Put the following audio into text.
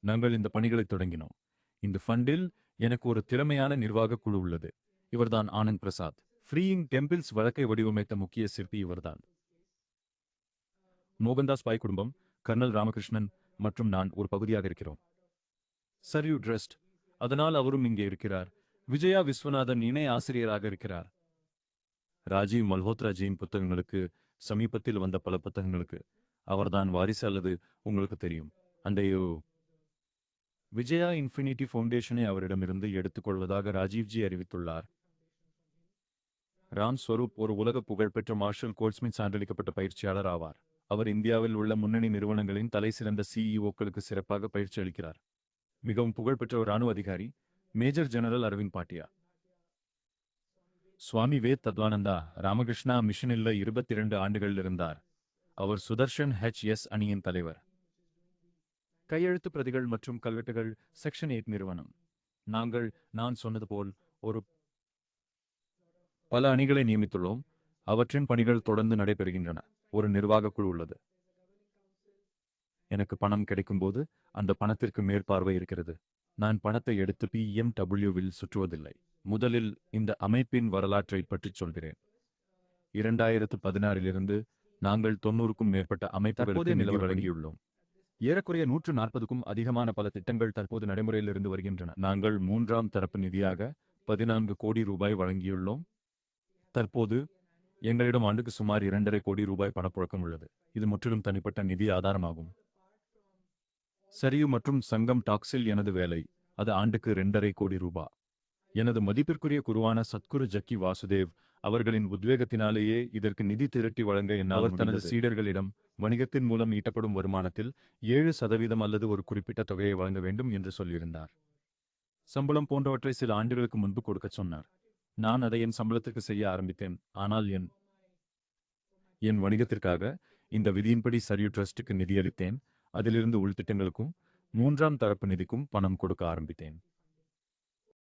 நாங்கள் இந்த பணிகளை தொடங்கினோம். இந்த ஃபண்டில் எனக்கு ஒரு திறமையான நிர்வாக குழு உள்ளது. இவர்தான் ஆனந்த் பிரசாத். ஃப்ரீயிங் டெம்பிள்ஸ் வழக்கை வடிவமைத்த முக்கிய சிற்பி இவர்தான். மோகன்தாஸ் பாய் குடும்பம், கர்னல் ராமகிருஷ்ணன் மற்றும் நான் ஒரு பகுதியாக இருக்கிறோம். சர்யூ ட்ரஸ்ட், அதனால் அவரும் இங்கே இருக்கிறார். விஜயா விஸ்வநாதன் இணை ஆசிரியராக இருக்கிறார். ராஜீவ் மல்ஹோத்ராஜியின் புத்தகங்களுக்கு, சமீபத்தில் வந்த பல புத்தகங்களுக்கு அவர்தான் வாரிசு அல்லது உங்களுக்கு தெரியும். அந்த விஜயா இன்ஃபினிட்டி ஃபவுண்டேஷனை அவரிடமிருந்து எடுத்துக்கொள்வதாக ராஜீவ்ஜி அறிவித்துள்ளார். ராம் ஸ்வரூப் ஒரு உலக புகழ்பெற்ற மார்ஷல் கோல்ட்ஸ்மித் சான்றளிக்கப்பட்ட பயிற்சியாளர் ஆவார். அவர் இந்தியாவில் உள்ள முன்னணி நிறுவனங்களின் தலைசிறந்த சிஇஓக்களுக்கு சிறப்பாக பயிற்சி அளிக்கிறார். மிகவும் புகழ்பெற்ற ஒரு ராணுவ அதிகாரி, மேஜர் ஜெனரல் அரவிந்த் பாட்டியா. சுவாமி வேத் தத்வானந்தா ராமகிருஷ்ணா மிஷனில் 22 ஆண்டுகள் இருந்தார். அவர் சுதர்ஷன் HS அணியின் தலைவர். கையெழுத்து பிரதிகள் மற்றும் கல்வெட்டுகள் செக்ஷன் 8 நிறுவனம். நான் சொன்னது போல் ஒரு பல அணிகளை நியமித்துள்ளோம். அவற்றின் பணிகள் தொடர்ந்து நடைபெறுகின்றன. ஒரு நிர்வாக குழு உள்ளது. எனக்கு பணம் கிடைக்கும்போது அந்த பணத்திற்கு மேற்பார்வை இருக்கிறது. நான் பணத்தை எடுத்து PMWவில் சுற்றுவதில்லை. முதலில் இந்த அமைப்பின் வரலாற்றை பற்றி சொல்கிறேன். 2016 நாங்கள் 90க்கும் மேற்பட்ட அமைப்புகளுக்கு நிலவரம் வழங்கியுள்ளோம். ஏறக்குறைய 140க்கும் அதிகமான பல திட்டங்கள் தற்போது நடைமுறையில் இருந்து வருகின்றன. நாங்கள் 3ஆம் தரப்பு நிதியாக 14 கோடி ரூபாய் வழங்கியுள்ளோம். தற்போது எங்களிடம் ஆண்டுக்கு சுமார் 2.5 கோடி ரூபாய் பணப்புழக்கம் உள்ளது. இது முற்றிலும் தனிப்பட்ட நிதி ஆதாரமாகும். சரியு மற்றும் சங்கம் டாக்ஸில் எனது வேலை, அது ஆண்டுக்கு 2.5 கோடி ரூபாய். எனது மதிப்பிற்குரிய குருவான சத்குரு ஜக்கி வாசுதேவ் அவர்களின் உத்வேகத்தினாலேயே இதற்கு நிதி திரட்டி வழங்க என்னால் அவர் தனது சீடர்களிடம் வணிகத்தின் மூலம் ஈட்டப்படும் வருமானத்தில் 7% அல்லது ஒரு குறிப்பிட்ட தொகையை வழங்க வேண்டும் என்று சொல்லியிருந்தார். சம்பளம் போன்றவற்றை சில ஆண்டுகளுக்கு முன்பு கொடுக்க சொன்னார். நான் அதை என் சம்பளத்திற்கு செய்ய ஆரம்பித்தேன். ஆனால் என் வணிகத்திற்காக இந்த விதியின்படி சரியு ட்ரஸ்டுக்கு நிதியளித்தேன். அதிலிருந்து உள்திட்டங்களுக்கும் 3ஆம் தரப்பு நிதிக்கும் பணம் கொடுக்க ஆரம்பித்தேன்.